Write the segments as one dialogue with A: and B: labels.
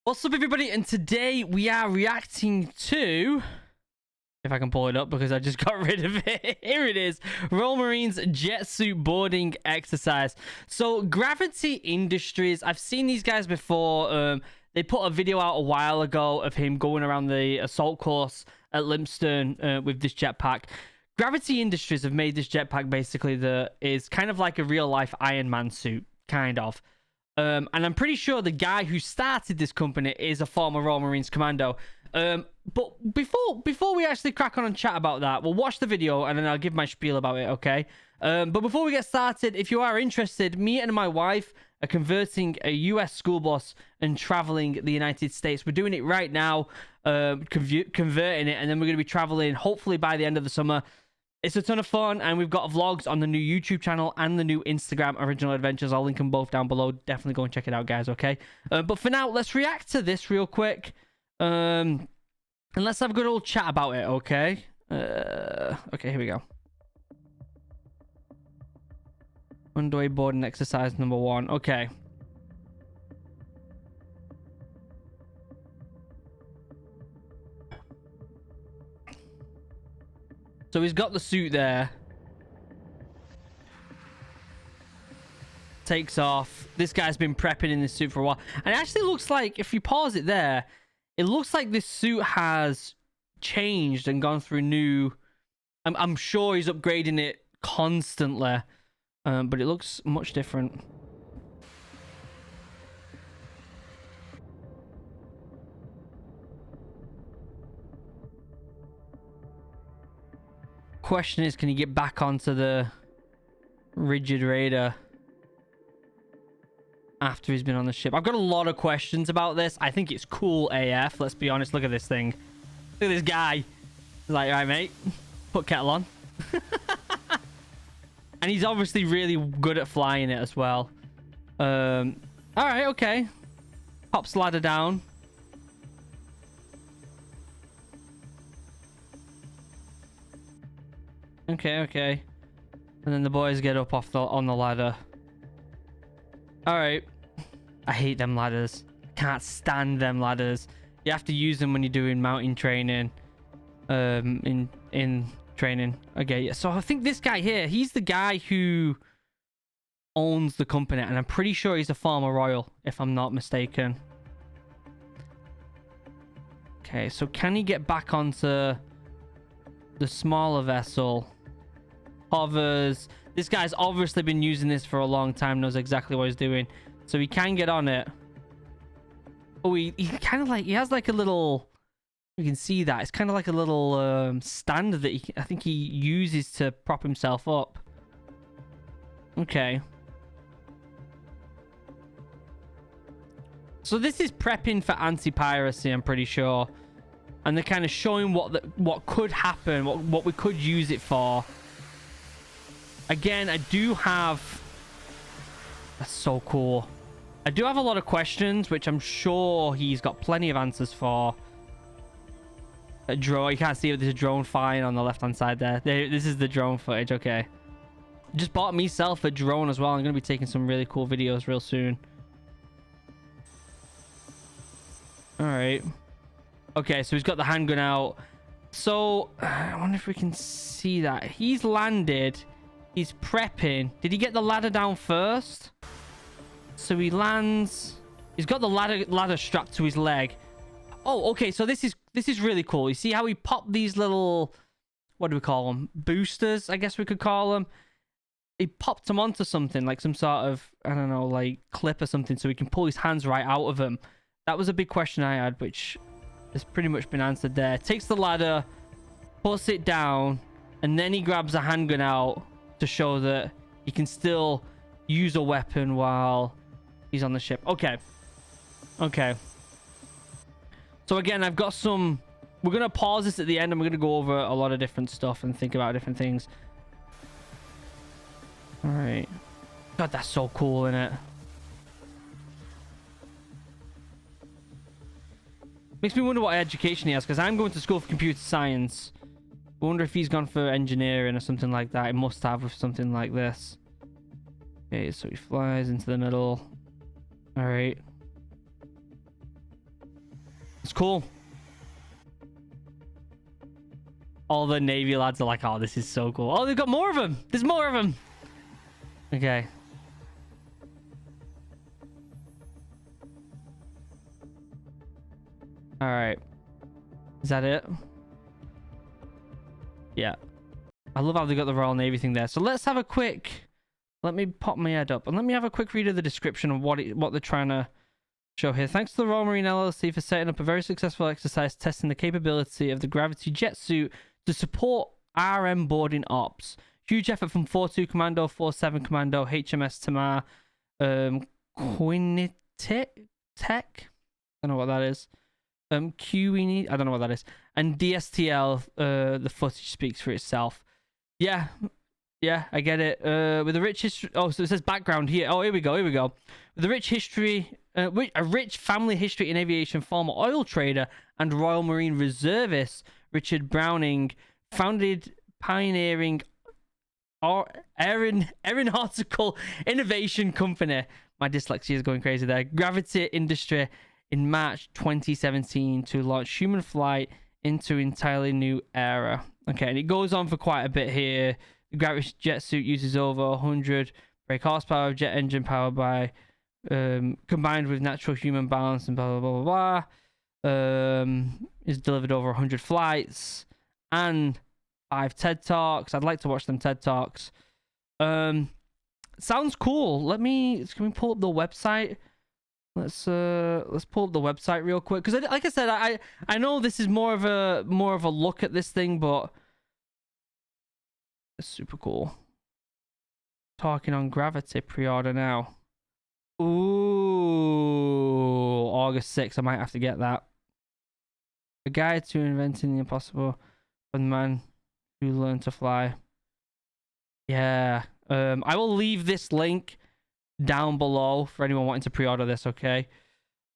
A: What's up, everybody? And today we are reacting to, if I can pull it up because I just got rid of it. Here it is. Royal Marines jet suit boarding exercise. So Gravity Industries, I've seen these guys before. They put a video out a while ago of him going around the assault course at Limpstone with this jetpack. Gravity Industries have made this jetpack basically that is kind of like a real life Iron Man suit, kind of. And I'm pretty sure the guy who started this company is a former Royal Marines commando. But before we actually crack on and chat about that, we'll watch the video and then I'll give my spiel about it, okay? But before we get started, if you are interested, me and my wife are converting a US school bus and traveling the United States. We're doing it right now, converting it, and then we're going to be traveling hopefully by the end of the summer. It's a ton of fun, and we've got vlogs on the new YouTube channel and the new Instagram, OriginalAdventures. I'll link them both down below. Definitely go and check it out, guys, okay? But for now, let's react to this real quick. And let's have a good old chat about it, okay? Okay, here we go. Underway boarding exercise number 1. Okay. So he's got the suit there. Takes off. This guy's been prepping in this suit for a while. And it actually looks like, if you pause it there, it looks like this suit has changed and gone through new... I'm sure he's upgrading it constantly. But it looks much different. Question is, can you get back onto the rigid radar after he's been on the ship? I've got a lot of questions about this. I think it's cool AF, let's be honest. Look at this thing. Look at this guy. He's like, right, mate, put kettle on. And he's obviously really good at flying it as well. All right, okay. Pops ladder down. Okay. And then the boys get up on the ladder. All right. I hate them ladders. Can't stand them ladders. You have to use them when you're doing mountain training. In training. Okay, so I think this guy here, he's the guy who owns the company, and I'm pretty sure he's a former royal, if I'm not mistaken. Okay, so can he get back onto the smaller vessel? Hovers. This guy's obviously been using this for a long time, knows exactly what he's doing, so he can get on it. Oh, he kind of like, he has like a little, you can see that it's kind of like a little stand that I think he uses to prop himself up. Okay, so this is prepping for anti-piracy, I'm pretty sure, and they're kind of showing what could happen, what we could use it for. Again, I do have... That's so cool. I do have a lot of questions, which I'm sure he's got plenty of answers for. A drone. You can't see it, there's a drone flying on the left-hand side there. This is the drone footage, okay. Just bought myself a drone as well. I'm going to be taking some really cool videos real soon. Alright. Okay, so he's got the handgun out. So, I wonder if we can see that. He's landed... He's prepping. Did he get the ladder down first? So he lands. He's got the ladder strapped to his leg. Oh, okay. So this is really cool. You see how he popped these little, what do we call them? Boosters, I guess we could call them. He popped them onto something, like some sort of, I don't know, like clip or something, so he can pull his hands right out of them. That was a big question I had, which has pretty much been answered there. Takes the ladder, puts it down, and then he grabs a handgun out to show that he can still use a weapon while he's on the ship. Okay. So again, I've got some... We're going to pause this at the end, and we're going to go over a lot of different stuff and think about different things. All right. God, that's so cool, isn't it? Makes me wonder what education he has, because I'm going to school for computer science. I wonder if he's gone for engineering or something like that. He must have with something like this. Okay, so he flies into the middle. All right. It's cool. All the Navy lads are like, oh, this is so cool. Oh, they've got more of them. There's more of them. Okay. All right. Is that it? Yeah. I love how they got the Royal Navy thing there. So let's have a quick... Let me pop my head up and let me have a quick read of the description of what they're trying to show here. Thanks to the Royal Marine LLC for setting up a very successful exercise testing the capability of the Gravity jet suit to support RM boarding ops. Huge effort from 4-2 Commando, 4-7 Commando, HMS Tamar, Quinnitek? I don't know what that is. QE, I don't know what that is. And DSTL, the footage speaks for itself. Yeah, I get it. With a rich history... Oh, so it says background here. Oh, here we go. With a rich history... a rich family history in aviation, former oil trader and Royal Marine reservist Richard Browning founded pioneering aeronautical innovation company. My dyslexia is going crazy there. Gravity Industry in March 2017 to launch human flight into entirely new era. Okay, and it goes on for quite a bit here. The Gravity jet suit uses over 100 brake horsepower, jet engine powered by combined with natural human balance and blah blah blah blah. Is delivered over 100 flights and 5 TED Talks. I'd like to watch them TED Talks. Sounds cool. Can we pull up the website? Let's pull up the website real quick because like I said, I know this is more of a look at this thing, but it's super cool. Talking on Gravity pre-order now. Ooh, August 6th. I might have to get that. A guide to inventing the impossible for the man who learned to fly. Yeah. I will leave this link down below for anyone wanting to pre-order this, okay?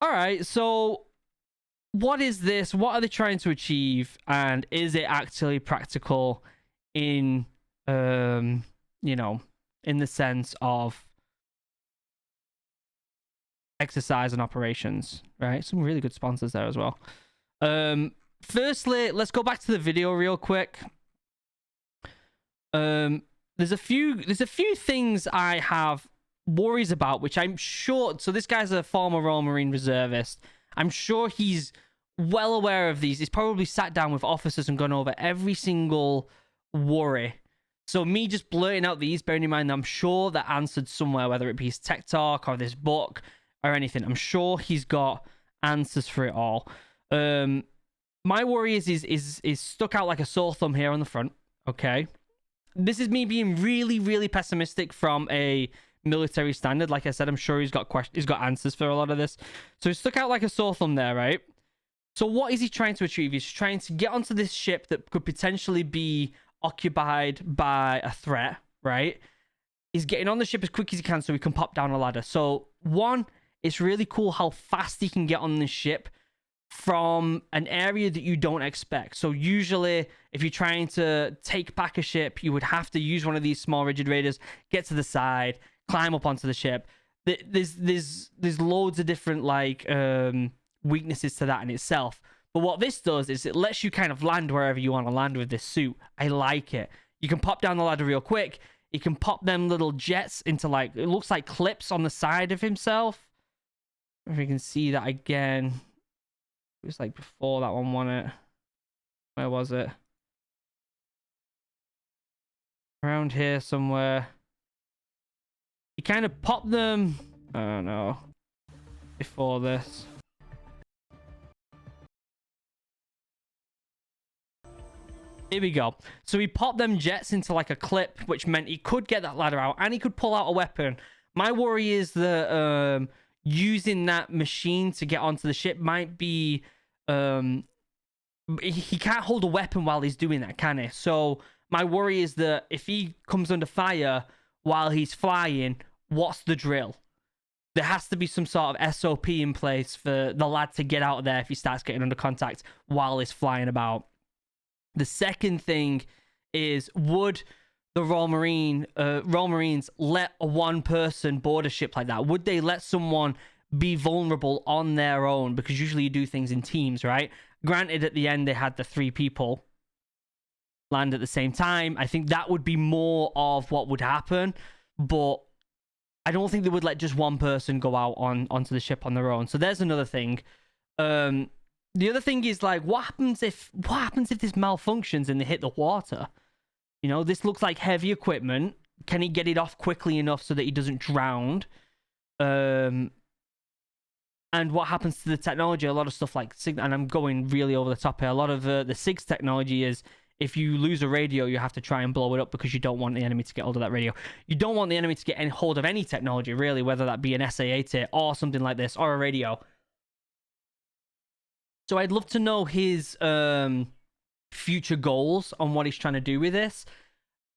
A: All right, so what is this? What are they trying to achieve? And is it actually practical in, in the sense of exercise and operations, right? Some really good sponsors there as well. Firstly, let's go back to the video real quick. There's a few things I have worries about, which I'm sure... So this guy's a former Royal Marine reservist. I'm sure he's well aware of these. He's probably sat down with officers and gone over every single worry. So me just blurting out these, bearing in mind that I'm sure they're answered somewhere, whether it be his tech talk or this book or anything. I'm sure he's got answers for it all. My worry is stuck out like a sore thumb here on the front. Okay. This is me being really, really pessimistic from a military standard. Like I said, I'm sure he's got answers for a lot of this. So he's stuck out like a sore thumb there, right? So what is he trying to achieve? He's trying to get onto this ship that could potentially be occupied by a threat, right? He's getting on the ship as quick as he can so he can pop down a ladder. So one, it's really cool how fast he can get on this ship from an area that you don't expect. So usually if you're trying to take back a ship, you would have to use one of these small rigid raiders, get to the side, climb up onto the ship. There's loads of different weaknesses to that in itself. But what this does is it lets you kind of land wherever you want to land with this suit. I like it. You can pop down the ladder real quick. You can pop them little jets into it looks like clips on the side of himself. If you can see that again. It was like before that one, wasn't it? Where was it? Around here somewhere. You kind of pop them. I don't know. Before this. Here we go. So he popped them jets into like a clip, which meant he could get that ladder out and he could pull out a weapon. My worry is that using that machine to get onto the ship might be... he can't hold a weapon while he's doing that, can he? So my worry is that if he comes under fire while he's flying, what's the drill? There has to be some sort of SOP in place for the lad to get out of there if he starts getting under contact while he's flying about. The second thing is, would the Royal Marines let a one person board a ship like that? Would they let someone be vulnerable on their own, because usually you do things in teams, right? Granted, at the end they had the 3 people land at the same time. I think that would be more of what would happen, but I don't think they would let just one person go out onto the ship on their own. So there's another thing. The other thing is, like, what happens if this malfunctions and they hit the water? You know, this looks like heavy equipment. Can he get it off quickly enough so that he doesn't drown? And what happens to the technology? A lot of stuff like SIG, and I'm going really over the top here. A lot of the SIG's technology is, if you lose a radio, you have to try and blow it up because you don't want the enemy to get hold of that radio. You don't want the enemy to get any hold of any technology, really, whether that be an SA-80 or something like this, or a radio. So I'd love to know his future goals on what he's trying to do with this.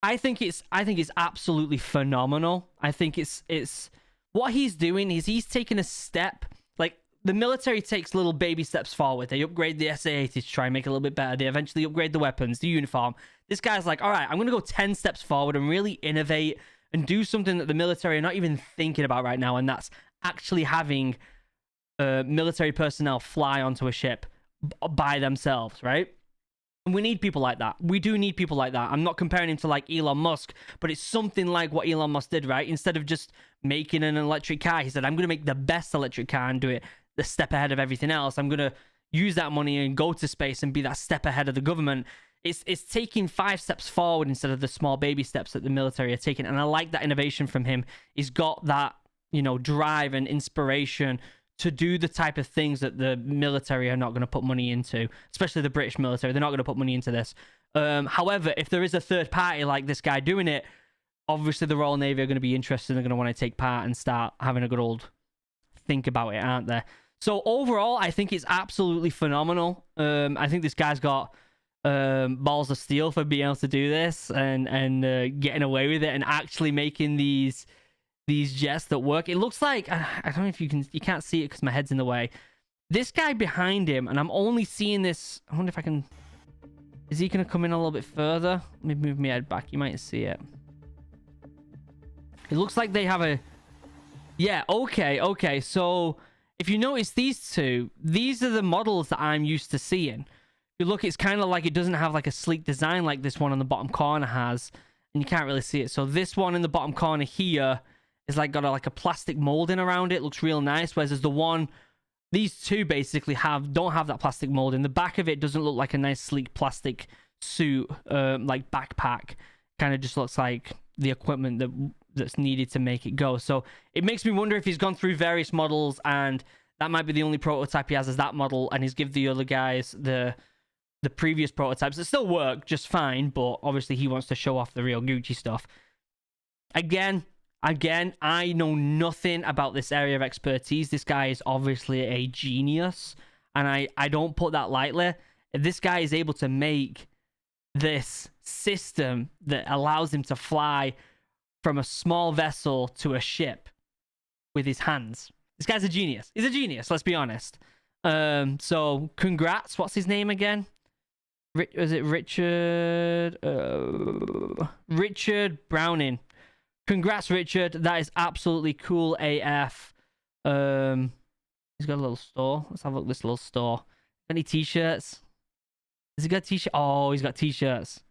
A: I think it's absolutely phenomenal. I think it's what he's doing is he's taking a step. Like, the military takes little baby steps forward. They upgrade the SA-80 to try and make it a little bit better. They eventually upgrade the weapons, the uniform. This guy's like, all right, I'm going to go 10 steps forward and really innovate and do something that the military are not even thinking about right now, and that's actually having military personnel fly onto a ship by themselves, right? And we need people like that. We do need people like that. I'm not comparing him to like Elon Musk, but it's something like what Elon Musk did, right? Instead of just making an electric car, he said, I'm going to make the best electric car and do it the step ahead of everything else. I'm going to use that money and go to space and be that step ahead of the government. It's taking 5 steps forward instead of the small baby steps that the military are taking. And I like that innovation from him. He's got that, you know, drive and inspiration to do the type of things that the military are not going to put money into, especially the British military. They're not going to put money into this. However, if there is a third party like this guy doing it, obviously the Royal Navy are going to be interested. They're going to want to take part and start having a good old think about it, aren't they? So overall, I think it's absolutely phenomenal. I think this guy's got balls of steel for being able to do this and getting away with it and actually making these jets that work. It looks like, I don't know if you can't see it because my head's in the way. This guy behind him, and I'm only seeing this. I wonder if I can. Is he going to come in a little bit further? Let me move my head back. You might see it. It looks like they have a. Yeah, okay. So if you notice these two, these are the models that I'm used to seeing. If you look, it's kind of like it doesn't have like a sleek design like this one on the bottom corner has, and you can't really see it. So this one in the bottom corner here is like got a plastic molding around it. Looks real nice. Whereas there's the one, these two basically don't have that plastic molding. The back of it doesn't look like a nice sleek plastic suit, like backpack. Kind of just looks like the equipment that's needed to make it go. So it makes me wonder if he's gone through various models and that might be the only prototype he has as that model, and he's give the other guys the previous prototypes that still work just fine, but obviously he wants to show off the real Gucci stuff. Again, I know nothing about this area of expertise. This guy is obviously a genius, and I don't put that lightly. If this guy is able to make this system that allows him to fly from a small vessel to a ship with his hands, this guy's a genius. He's a genius, let's be honest. So congrats. What's his name again? Is it Richard? Richard Browning. Congrats, Richard. That is absolutely cool AF. He's got a little store. Let's have a look at this little store. Any t-shirts? Has he got t-shirt? Oh, he's got t-shirts.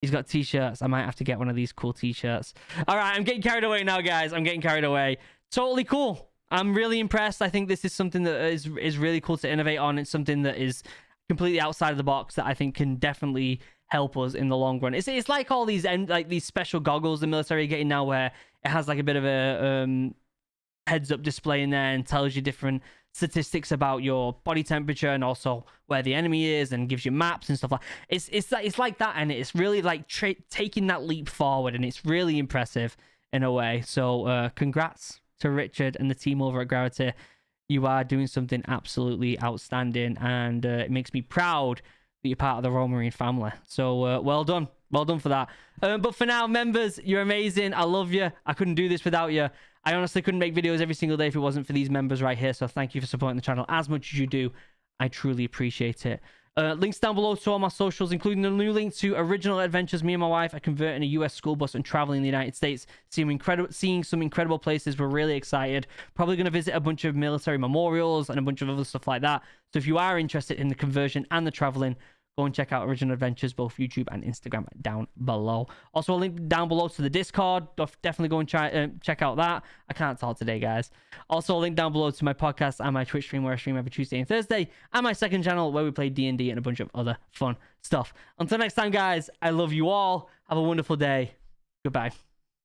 A: He's got t-shirts. I might have to get one of these cool t-shirts. All right, I'm getting carried away now, guys. I'm getting carried away. Totally cool. I'm really impressed. I think this is something that is really cool to innovate on. It's something that is completely outside of the box that I think can definitely help us in the long run. It's like all these these special goggles the military are getting now, where it has like a bit of a heads-up display in there and tells you different statistics about your body temperature and also where the enemy is and gives you maps and stuff like that. It's like that, and it's really like taking that leap forward, and it's really impressive in a way. So congrats to Richard and the team over at Gravity. You are doing something absolutely outstanding, and it makes me proud that you're part of the Royal Marine family. So well done for that. But for now, members, you're amazing. I love you. I couldn't do this without you. I honestly couldn't make videos every single day if it wasn't for these members right here. So thank you for supporting the channel as much as you do. I truly appreciate it. Links down below to all my socials, including the new link to Original Adventures. Me and my wife are converting a US school bus and traveling the United States, seeing some incredible places. We're really excited. Probably going to visit a bunch of military memorials and a bunch of other stuff like that. So if you are interested in the conversion and the traveling, go and check out Original Adventures, both YouTube and Instagram, down below. Also, a link down below to the Discord. Definitely go and check out that. I can't talk today, guys. Also, a link down below to my podcast and my Twitch stream, where I stream every Tuesday and Thursday, and my second channel, where we play D&D and a bunch of other fun stuff. Until next time, guys, I love you all. Have a wonderful day. Goodbye.